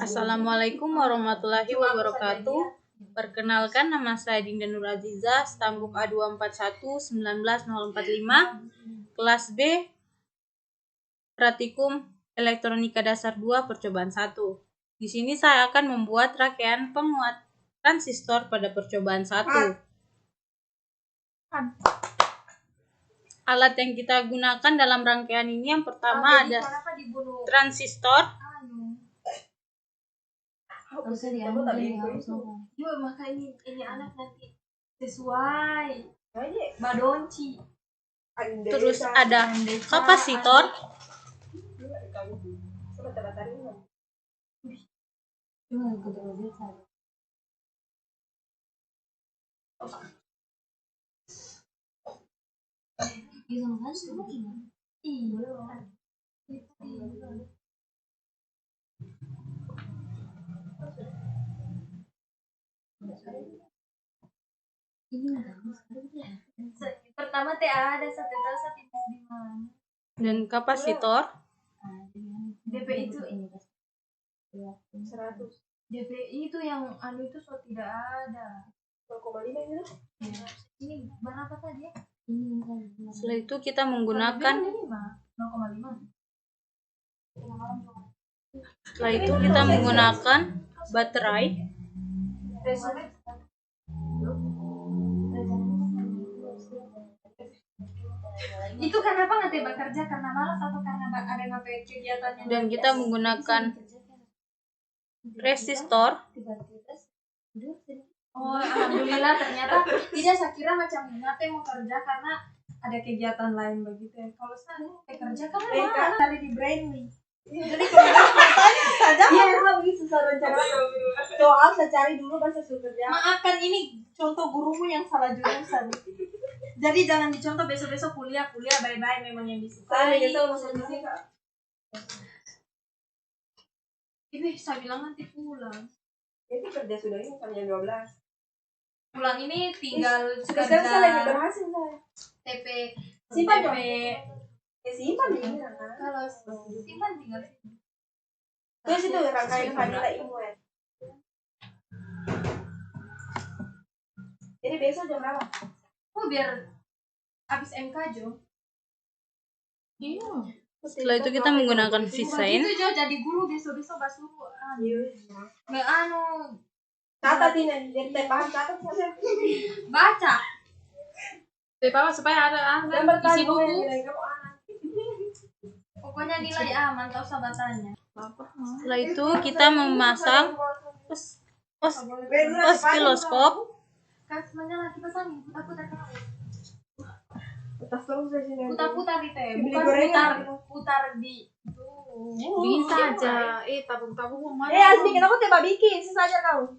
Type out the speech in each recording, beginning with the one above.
Assalamualaikum warahmatullahi wabarakatuh. Perkenalkan, nama saya Dinda Nur Azizah, stambuk A241-19045, kelas B, Praktikum Elektronika Dasar 2, percobaan 1. Di sini saya akan membuat rangkaian penguat transistor pada percobaan 1. Alat yang kita gunakan dalam rangkaian ini yang pertama ada transistor. Maka ini anak nanti sesuai badonci. Terus ada kapasitor. Pertama ada satu dan kapasitor. DP itu 100. DP itu yang itu tidak ada. 0,5 ini. Ini berapa tadi ya? Setelah itu kita menggunakan 0,5. Setelah itu kita menggunakan baterai. Itu kenapa nggak bekerja? Karena malas atau karena ada ngapain kegiatannya? Dan kita menggunakan resistor. Oh, alhamdulillah, ternyata tidak. Saya kira macam ngate mau kerja karena ada kegiatan lain begitu ya. Kalau saya kerja karena tadi di Brainly. Jadi kalau tanya saja ya begitu saya rencana. Soal saya cari dulu bahasa kerja. Maafkan, ini contoh gurumu yang salah jurusan. Jadi jangan dicontoh besok-besok kuliah bye-bye memang yang disukai. Saya nyesel masuk sini Kak. Ini saya bilang nanti pulang. Jadi kerja sudah ini sampai jam 12. Pulang ini tinggal sekarang saya lagi berhasil saya. TP simpan dong. Simpan di sini kan. Kalau simpan tinggal sini. Terus itu rangkaian vanilla ini ya. Jadi besok jam berapa? Oh, biar habis MK Jo. Iya. Setelah itu kita menggunakan visain. Itu Jo jadi guru besok-besok basuh. Catat ini, jadi paham catat saja. Baca. Bapak supaya ada isi buku. Pokoknya nilai aman, tahu sahabatannya. Setelah itu kita memasang oskiloscop. Kasihnya lagi pasang, putar di teh, bukan putar di bisa aja. Tabung-tabung mana? Asli kenapa tebak bikin, saja kau.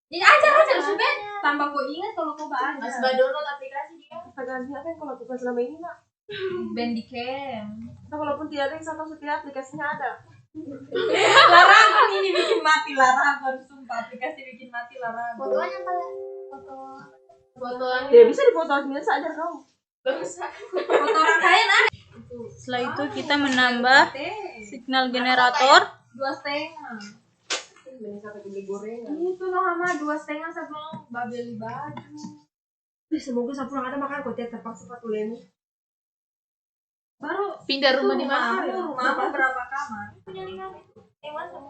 Ini aja sudah. Tambah kau ingat kalau kau baca. Mas download aplikasi dia. Ganti apa yang kau lakukan selama ini nak? Bandicam. Nah, walaupun tidak ada yang satu setiap aplikasinya ada. Larangan ini bikin mati larangan, sumpah aplikasi bikin mati larangan. Fotonya pada foto tidak bisa dipoto biasa aja kau. Foto rangkaian ada. Setelah itu kita menambah signal generator 2,5. Itu loh sama 2,5 sebelum babeli baju. Semoga saya pulang ada makan kok terpaksa 4 lemu. Baru pindah rumah di mana? Rumah berapa kamar? Punya 5 itu. Masa?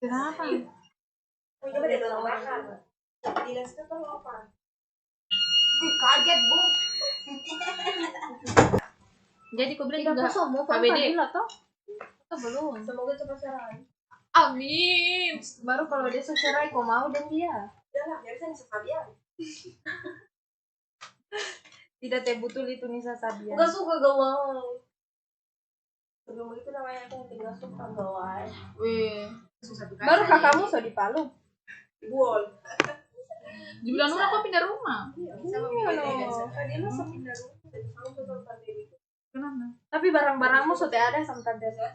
Kenapa? Punya beda dalam makan. Dinas itu apa? Kaget Bu. Jadi kau bilang juga KBD toh? Belum. Semoga cepat cerai. Amin. Baru kalau dia cerai kau mau dan dia. Udah biar saya Nisa Sabian. Tidak betul itu Nisa Sabian. Enggak suka galau. Sebelum itu namanya aku tinggal suka galau. Baru kakakmu so di Palu. Buol. Dibilang aku pindah rumah. Bisa loh. Dia masa pindah rumah. Kenapa? Tapi barang-barangmu sudah ada sama tante saya.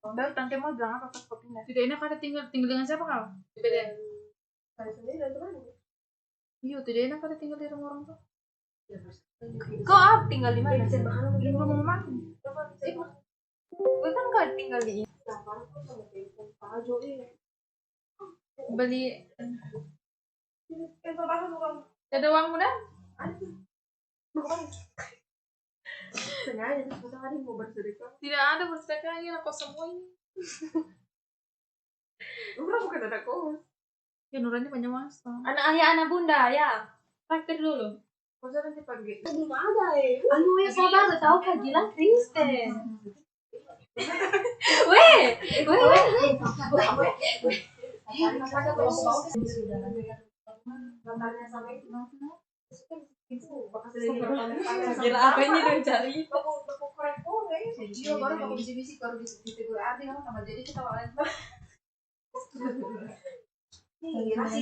Baru tante mau bilang apa pas kau pindah? Tidak enak ada tinggal dengan siapa kau? Saya sendiri dan teman. Iya, tidak enak ada tinggal di rumah orang tua. Kau tinggal di mana? Di rumah mama. Gue kan gak tinggal di ini. Beli ada uang muda? Sengaja terus masa hari mau bersedekah. Tidak ada bersedekahnya, kok semua ini. Lu bukan ada kos. Ya Nurani banyak masa. Anak ayah, anak bunda, ya. Praktek dulu. Masa nanti pagi. Belum ada Anu ya sabar, tahu Kak Gilang Kristen. Weh. Gila apa ini udah cari? Iya baru mau bisik-bisik baru ditegur arti kan sama jadi kita malah.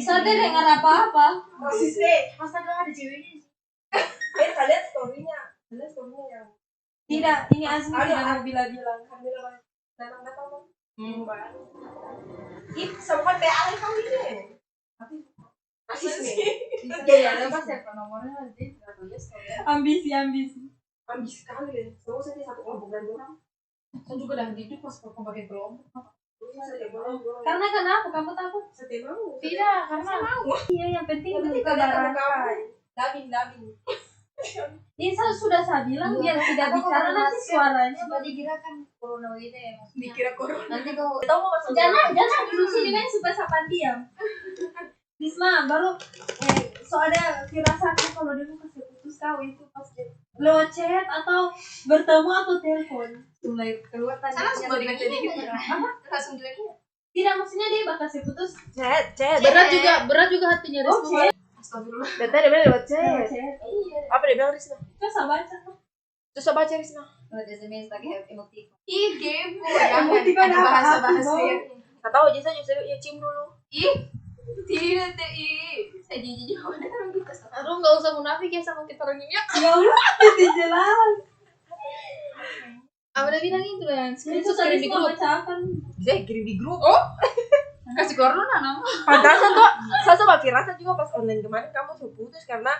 Sadar dengar apa-apa. Rasis deh. Masa gak ada ceweknya? Kalian story-nya. Yang Tidak, ini Azmi tidak bilang-bilang. datang. Ih, sama kan PA kamu ini. Rasis nih. Iya, ada pas ya nomornya nanti atau ya story. Ambisi. Ambis sekali deh. Semua saya satu kelompok dan orang. Saya juga udah hidup pas pakai kelompok. Karena kenapa kamu takut? Setiap mau. Tidak, karena Iya, yang penting Yang penting kita kalian barang. kamu. Damin. Ini sudah saya bilang biar tidak bicara nanti suaranya. coba dikira kan corona gitu ya maksudnya. Dikira corona. Nanti kau Tahu mau masuk. Jangan dulu sini kan supaya sapan diam. Bisma baru soalnya firasatnya kalau dia mau kasih putus kau itu pasti lewat chat atau bertemu atau telepon. mulai keluar tadi. Langsung balik lagi gitu. Langsung jelek. Tidak, maksudnya dia bakal kasih putus. Chat. Berat juga hatinya Oh, Risma. chat. Astagfirullah. Data dia bilang lewat Lewat chat. chat. Iya. Apa dia bilang Risma? Terus saya baca. Terus coba baca Risma. Lewat SMS pakai emoticon. Ih, kepo ya. Emoticon Ada apa? bahasa-bahasa ya. Enggak tahu aja saya ya cium dulu. Ih, tidak teh. Saya jijik ada orang gitu. Aduh, nggak usah munafik ya sama kita orang ini. Ya Allah, itu jelas. Apa udah bilang itu yang Itu screenshot tadi kirim di semua grup. bacakan. Saya kirim di grup. Oh, kasih keluar dulu Nana. Pantasan kok. Saya sama firasat juga pas online kemarin kamu putus karena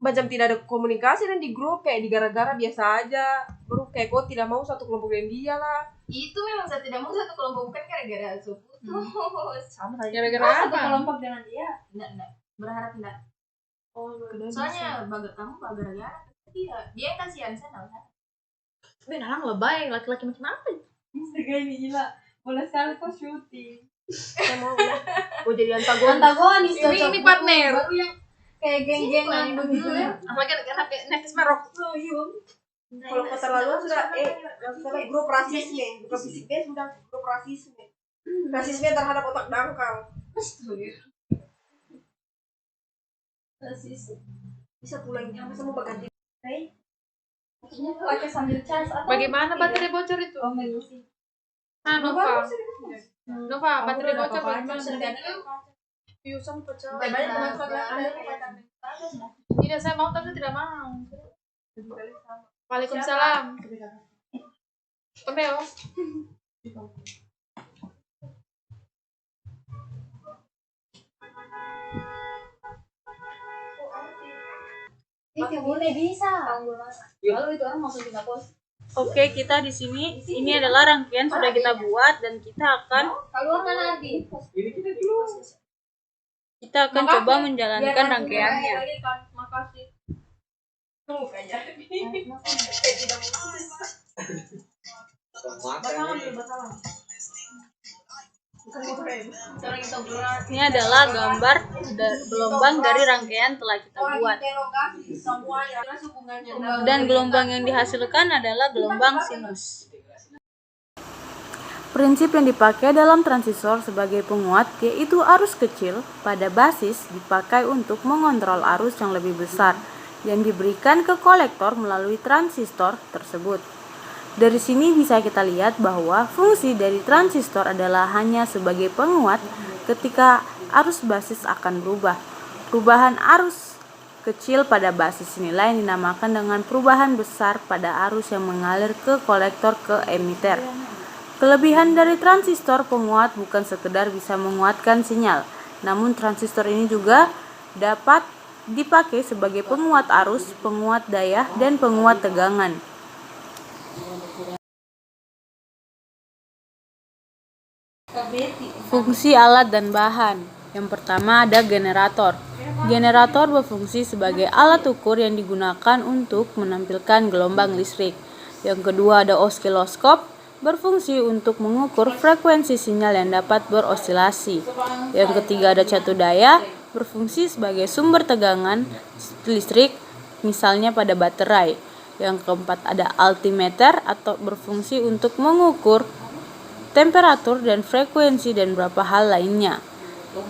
macam tidak ada komunikasi dan di grup kayak digara-gara biasa aja. Baru kayak kok tidak mau satu kelompok dengan dia lah. Itu memang saya tidak mau satu kelompok bukan gara-gara putus. Sama saja. Gara-gara Satu apa? kelompok dengan dia. Enggak. Berharap enggak. Oh, Soalnya bagat kamu gara-gara dia yang kasihan saya enggak. Beneran lebay, laki-laki macam apa itu? Astaga, ini gila. Boleh sekali kau syuting. saya mau ya. Mau jadi antagonis. Antagonis Ini partner. Baru yang kayak geng-gengan begitu ya. Apalagi anak netes Marok. Oh iya. Kalau keterlaluan sudah maksudnya grup rasisme, bukan fisik dia sudah grup rasisme. Rasisme terhadap otak dangkal. Rasis. Bisa pulangnya masa mau berganti. Maksudnya pakai sambil cas atau Bagaimana tidak? baterai bocor itu? Oh, ngisi. Ah, Nova, Oh, baterai udah bocor apa-apa. bagaimana? Piusan pecah. Banyak teman-teman Tidak, saya mau tapi tidak mau. Waalaikumsalam. Kembali. Boleh bisa. Lalu itu orang masuk kita pos. Oke, kita di sini ini adalah rangkaian sudah kita buat dan kita akan Keluar kan nanti. coba menjalankan rangkaiannya. Makasih. Tuh kayaknya. Ini adalah gambar gelombang dari rangkaian telah kita buat. Dan gelombang yang dihasilkan adalah gelombang sinus. Prinsip yang dipakai dalam transistor sebagai penguat yaitu arus kecil pada basis dipakai untuk mengontrol arus yang lebih besar yang diberikan ke kolektor melalui transistor tersebut. Dari sini bisa kita lihat bahwa fungsi dari transistor adalah hanya sebagai penguat ketika arus basis akan berubah. Perubahan arus kecil pada basis inilah yang dinamakan dengan perubahan besar pada arus yang mengalir ke kolektor ke emiter. Kelebihan dari transistor penguat bukan sekedar bisa menguatkan sinyal, namun transistor ini juga dapat dipakai sebagai penguat arus, penguat daya, dan penguat tegangan. Fungsi alat dan bahan. Yang pertama ada generator. Generator berfungsi sebagai alat ukur yang digunakan untuk menampilkan gelombang listrik. Yang kedua ada osiloskop, berfungsi untuk mengukur frekuensi sinyal yang dapat berosilasi. Yang ketiga ada catu daya, berfungsi sebagai sumber tegangan listrik, misalnya pada baterai. Yang keempat ada altimeter atau berfungsi untuk mengukur temperatur dan frekuensi dan beberapa hal lainnya.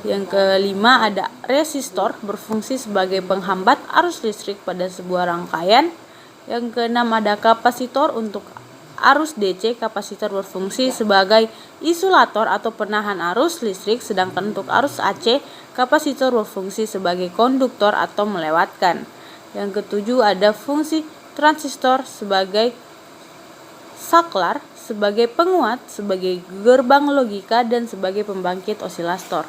Yang kelima ada resistor, berfungsi sebagai penghambat arus listrik pada sebuah rangkaian. Yang keenam ada kapasitor untuk arus DC. Kapasitor berfungsi sebagai isolator atau penahan arus listrik, sedangkan untuk arus AC kapasitor berfungsi sebagai konduktor atau melewatkan. Yang ketujuh ada fungsi transistor sebagai saklar, sebagai penguat, sebagai gerbang logika, dan sebagai pembangkit osilator.